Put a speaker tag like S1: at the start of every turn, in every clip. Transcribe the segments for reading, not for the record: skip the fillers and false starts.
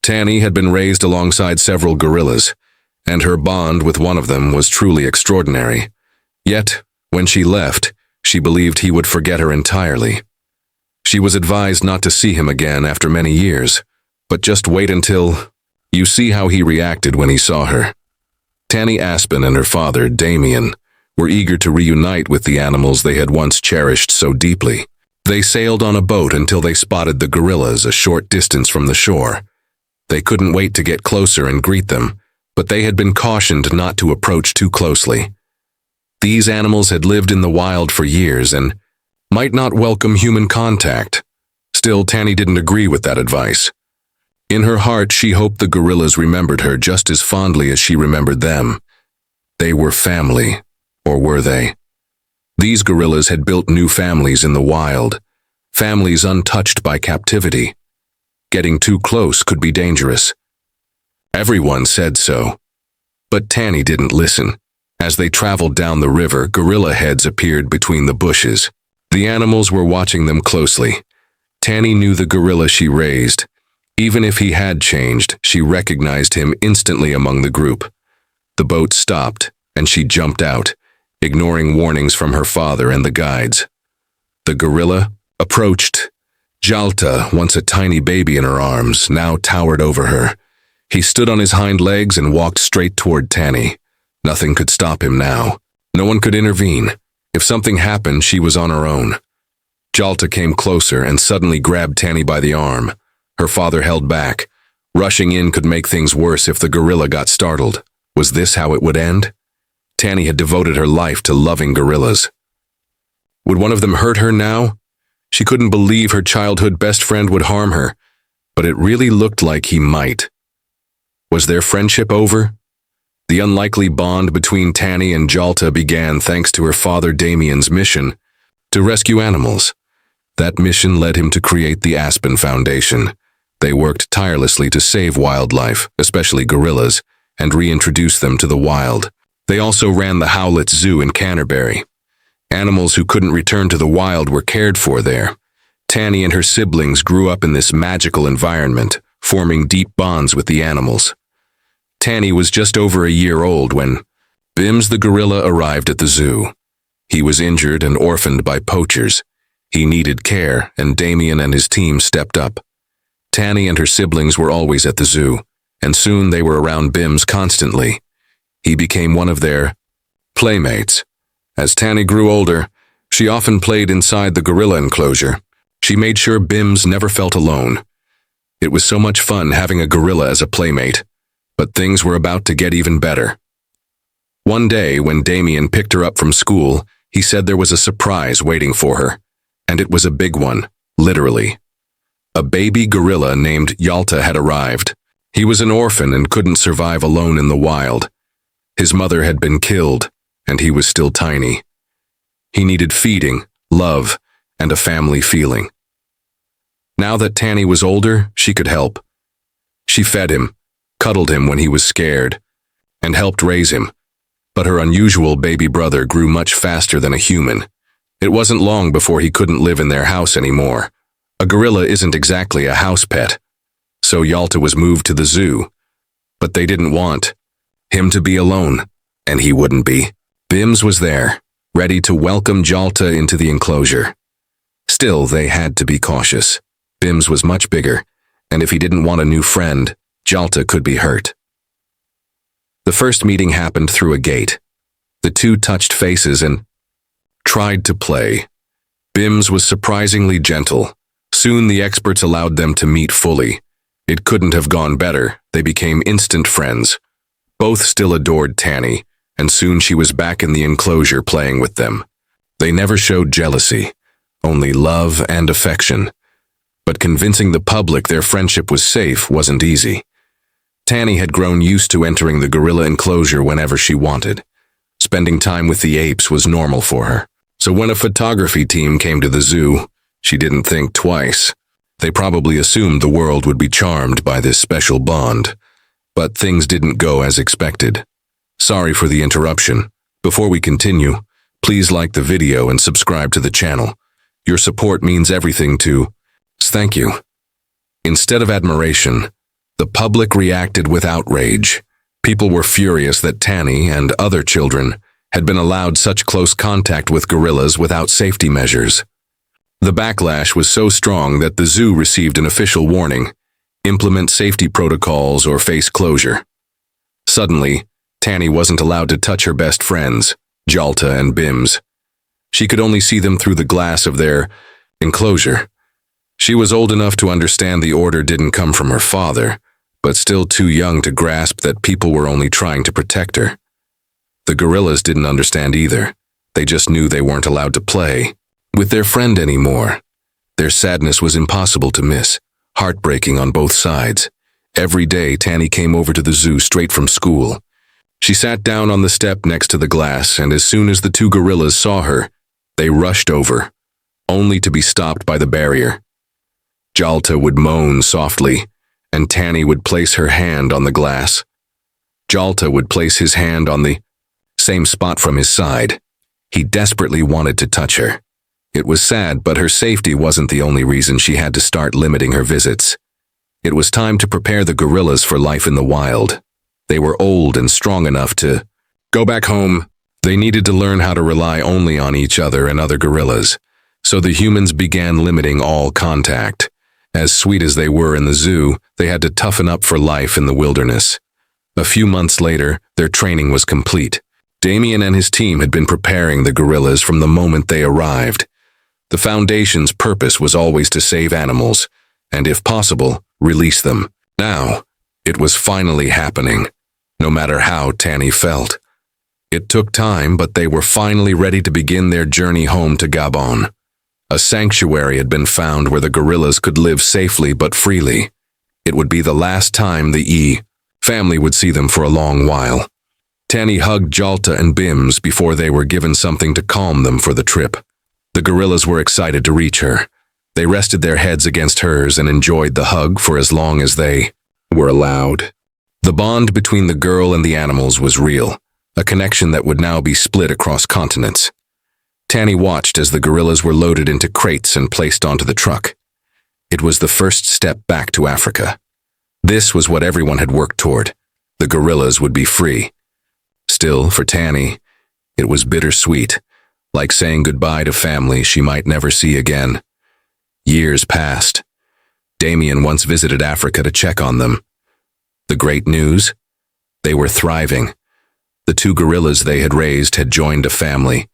S1: Tanny had been raised alongside several gorillas, and her bond with one of them was truly extraordinary. Yet, when she left, she believed he would forget her entirely. She was advised not to see him again after many years, but just wait until you see how he reacted when he saw her. Tanny Aspen and her father, Damien, were eager to reunite with the animals they had once cherished so deeply. They sailed on a boat until they spotted the gorillas a short distance from the shore. They couldn't wait to get closer and greet them, but they had been cautioned not to approach too closely. These animals had lived in the wild for years and might not welcome human contact. Still, Tanny didn't agree with that advice. In her heart, she hoped the gorillas remembered her just as fondly as she remembered them. They were family, or were they? These gorillas had built new families in the wild, families untouched by captivity. Getting too close could be dangerous. Everyone said so. But Tanny didn't listen. As they traveled down the river, gorilla heads appeared between the bushes. The animals were watching them closely. Tanny knew the gorilla she raised. Even if he had changed, she recognized him instantly among the group. The boat stopped, and she jumped out, ignoring warnings from her father and the guides. The gorilla approached. Jalta, once a tiny baby in her arms, now towered over her. He stood on his hind legs and walked straight toward Tanny. Nothing could stop him now. No one could intervene. If something happened, she was on her own. Jalta came closer and suddenly grabbed Tanny by the arm. Her father held back. Rushing in could make things worse if the gorilla got startled. Was this how it would end? Tanny had devoted her life to loving gorillas. Would one of them hurt her now? She couldn't believe her childhood best friend would harm her, but it really looked like he might. Was their friendship over? The unlikely bond between Tanny and Jalta began thanks to her father Damien's mission to rescue animals. That mission led him to create the Aspen Foundation. They worked tirelessly to save wildlife, especially gorillas, and reintroduce them to the wild. They also ran the Howlett Zoo in Canterbury. Animals who couldn't return to the wild were cared for there. Tanny and her siblings grew up in this magical environment, forming deep bonds with the animals. Tanny was just over a year old when Bims the gorilla arrived at the zoo. He was injured and orphaned by poachers. He needed care, and Damien and his team stepped up. Tanny and her siblings were always at the zoo, and soon they were around Bims constantly. He became one of their playmates. As Tanny grew older, she often played inside the gorilla enclosure. She made sure Bims never felt alone. It was so much fun having a gorilla as a playmate, but things were about to get even better. One day, when Damien picked her up from school, he said there was a surprise waiting for her, and it was a big one, literally. A baby gorilla named Jalta had arrived. He was an orphan and couldn't survive alone in the wild. His mother had been killed, and he was still tiny. He needed feeding, love, and a family feeling. Now that Tanny was older, she could help. She fed him, cuddled him when he was scared, and helped raise him. But her unusual baby brother grew much faster than a human. It wasn't long before he couldn't live in their house anymore. A gorilla isn't exactly a house pet, so Jalta was moved to the zoo. But they didn't want him to be alone, and he wouldn't be. Bims was there, ready to welcome Jalta into the enclosure. Still, they had to be cautious. Bims was much bigger, and if he didn't want a new friend, Jalta could be hurt. The first meeting happened through a gate. The two touched faces and tried to play. Bims was surprisingly gentle. Soon the experts allowed them to meet fully. It couldn't have gone better. They became instant friends. Both still adored Tanny, and soon she was back in the enclosure playing with them. They never showed jealousy, only love and affection. But convincing the public their friendship was safe wasn't easy. Tanny had grown used to entering the gorilla enclosure whenever she wanted. Spending time with the apes was normal for her. So when a photography team came to the zoo, she didn't think twice. They probably assumed the world would be charmed by this special bond. But things didn't go as expected. Sorry for the interruption. Before we continue, please like the video and subscribe to the channel. Your support means everything to us. Thank you. Instead of admiration, The public reacted with outrage. People were furious that Tani and other children had been allowed such close contact with gorillas without safety measures. The backlash was so strong that the zoo received an official warning: implement safety protocols or face closure. Suddenly, Tani wasn't allowed to touch her best friends, Jalta and Bims. She could only see them through the glass of their enclosure. She was old enough to understand the order didn't come from her father, but still too young to grasp that people were only trying to protect her. The gorillas didn't understand either. They just knew they weren't allowed to play with their friend anymore. Their sadness was impossible to miss, heartbreaking on both sides. Every day, Tani came over to the zoo straight from school. She sat down on the step next to the glass, and as soon as the two gorillas saw her, they rushed over, only to be stopped by the barrier. Jalta would moan softly, and Tani would place her hand on the glass. Jalta would place his hand on the same spot from his side. He desperately wanted to touch her. It was sad, but her safety wasn't the only reason she had to start limiting her visits. It was time to prepare the gorillas for life in the wild. They were old and strong enough to go back home. They needed to learn how to rely only on each other and other gorillas, so the humans began limiting all contact. As sweet as they were in the zoo, they had to toughen up for life in the wilderness. A few months later, their training was complete. Damien and his team had been preparing the gorillas from the moment they arrived. The Foundation's purpose was always to save animals, and if possible, release them. Now, it was finally happening, no matter how Tani felt. It took time, but they were finally ready to begin their journey home to Gabon. A sanctuary had been found where the gorillas could live safely but freely. It would be the last time the family would see them for a long while. Tani hugged Jalta and Bims before they were given something to calm them for the trip. The gorillas were excited to reach her. They rested their heads against hers and enjoyed the hug for as long as they were allowed. The bond between the girl and the animals was real, a connection that would now be split across continents. Tani watched as the gorillas were loaded into crates and placed onto the truck. It was the first step back to Africa. This was what everyone had worked toward. The gorillas would be free. Still, for Tani, it was bittersweet, like saying goodbye to family she might never see again. Years passed. Damien once visited Africa to check on them. The great news? They were thriving. The two gorillas they had raised had joined a family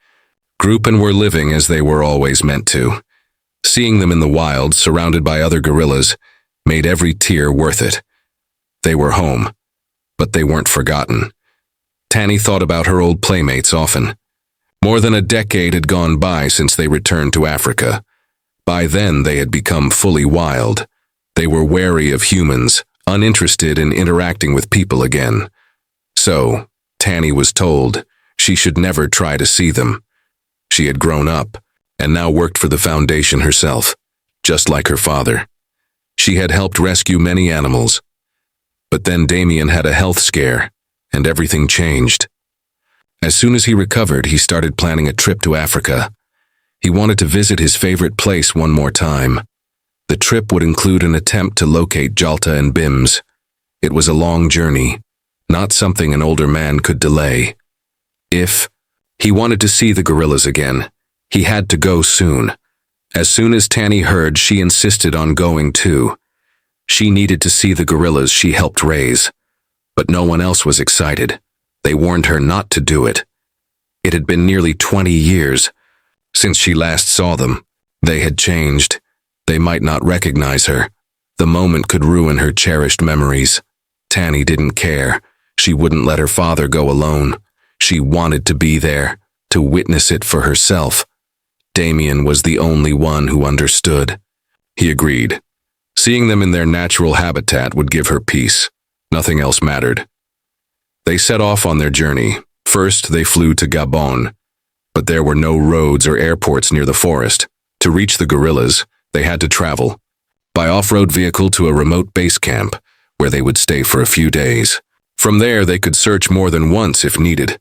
S1: group and were living as they were always meant to. Seeing them in the wild, surrounded by other gorillas, made every tear worth it. They were home, but they weren't forgotten. Tani thought about her old playmates often. More than a decade had gone by since they returned to Africa. By then, they had become fully wild. They were wary of humans, uninterested in interacting with people again. So, Tani was told she should never try to see them. She had grown up, and now worked for the Foundation herself, just like her father. She had helped rescue many animals. But then Damien had a health scare, and everything changed. As soon as he recovered, he started planning a trip to Africa. He wanted to visit his favorite place one more time. The trip would include an attempt to locate Jalta and Bims. It was a long journey, not something an older man could delay. If he wanted to see the gorillas again, he had to go soon. As soon as Tani heard, she insisted on going too. She needed to see the gorillas she helped raise. But no one else was excited. They warned her not to do it. It had been nearly 20 years since she last saw them. They had changed. They might not recognize her. The moment could ruin her cherished memories. Tani didn't care. She wouldn't let her father go alone. She wanted to be there, to witness it for herself. Damien was the only one who understood. He agreed. Seeing them in their natural habitat would give her peace. Nothing else mattered. They set off on their journey. First, they flew to Gabon, but there were no roads or airports near the forest. To reach the gorillas, they had to travel by off-road vehicle to a remote base camp, where they would stay for a few days. From there, they could search more than once if needed.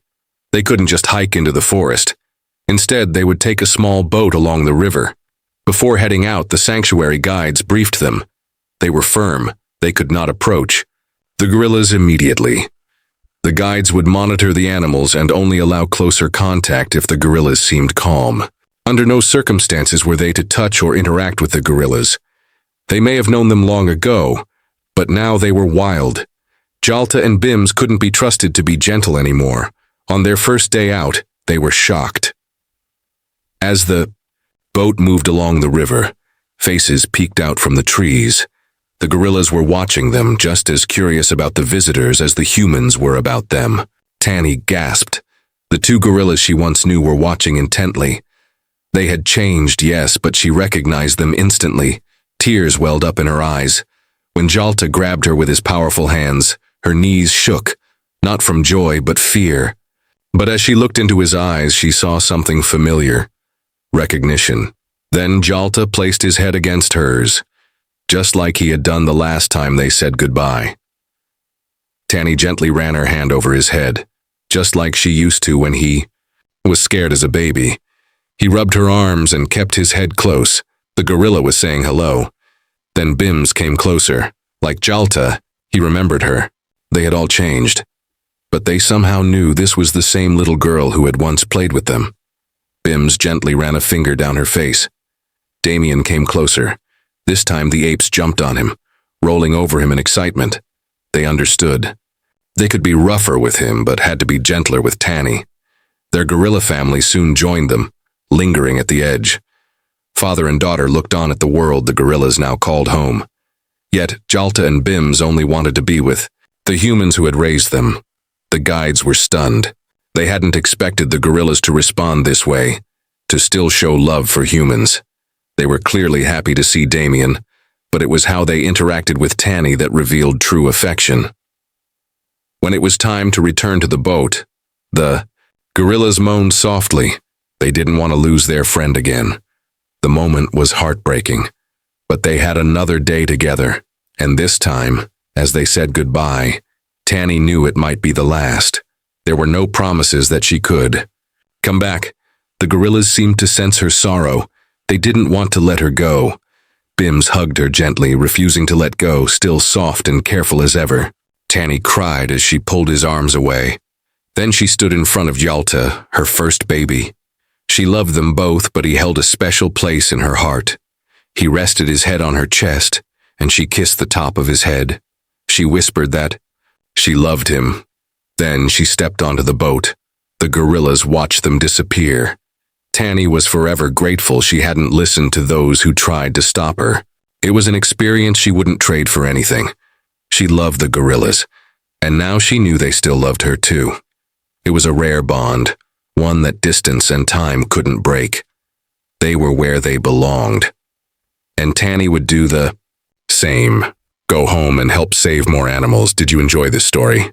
S1: They couldn't just hike into the forest. Instead, they would take a small boat along the river. Before heading out, the sanctuary guides briefed them. They were firm. They could not approach the gorillas immediately. The guides would monitor the animals and only allow closer contact if the gorillas seemed calm. Under no circumstances were they to touch or interact with the gorillas. They may have known them long ago, but now they were wild. Jalta and Bims couldn't be trusted to be gentle anymore. On their first day out, they were shocked. As the boat moved along the river, faces peeked out from the trees. The gorillas were watching them, just as curious about the visitors as the humans were about them. Tanny gasped. The two gorillas she once knew were watching intently. They had changed, yes, but she recognized them instantly. Tears welled up in her eyes. When Jalta grabbed her with his powerful hands, her knees shook, not from joy but fear. But as she looked into his eyes, she saw something familiar. Recognition. Then Jalta placed his head against hers, just like he had done the last time they said goodbye. Tanny gently ran her hand over his head, just like she used to when he was scared as a baby. He rubbed her arms and kept his head close. The gorilla was saying hello. Then Bims came closer. Like Jalta, he remembered her. They had all changed. But they somehow knew this was the same little girl who had once played with them. Bims gently ran a finger down her face. Damien came closer. This time the apes jumped on him, rolling over him in excitement. They understood. They could be rougher with him, but had to be gentler with Tanny. Their gorilla family soon joined them, lingering at the edge. Father and daughter looked on at the world the gorillas now called home. Yet Jalta and Bims only wanted to be with the humans who had raised them. The guides were stunned. They hadn't expected the gorillas to respond this way, to still show love for humans. They were clearly happy to see Damien, but it was how they interacted with Tanny that revealed true affection. When it was time to return to the boat, the gorillas moaned softly. They didn't want to lose their friend again. The moment was heartbreaking, but they had another day together, and this time, as they said goodbye, Tanny knew it might be the last. There were no promises that she could come back. The gorillas seemed to sense her sorrow. They didn't want to let her go. Bims hugged her gently, refusing to let go, still soft and careful as ever. Tanny cried as she pulled his arms away. Then she stood in front of Jalta, her first baby. She loved them both, but he held a special place in her heart. He rested his head on her chest, and she kissed the top of his head. She whispered that she loved him. Then she stepped onto the boat. The gorillas watched them disappear. Tanny was forever grateful she hadn't listened to those who tried to stop her. It was an experience she wouldn't trade for anything. She loved the gorillas, and now she knew they still loved her too. It was a rare bond, one that distance and time couldn't break. They were where they belonged. And Tanny would do the same. Go home and help save more animals. Did you enjoy this story?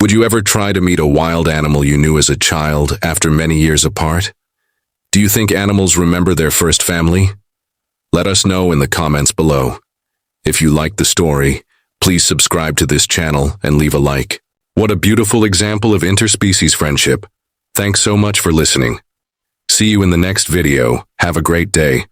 S1: Would you ever try to meet a wild animal you knew as a child after many years apart? Do you think animals remember their first family? Let us know in the comments below. If you liked the story, please subscribe to this channel and leave a like. What a beautiful example of interspecies friendship. Thanks so much for listening. See you in the next video. Have a great day.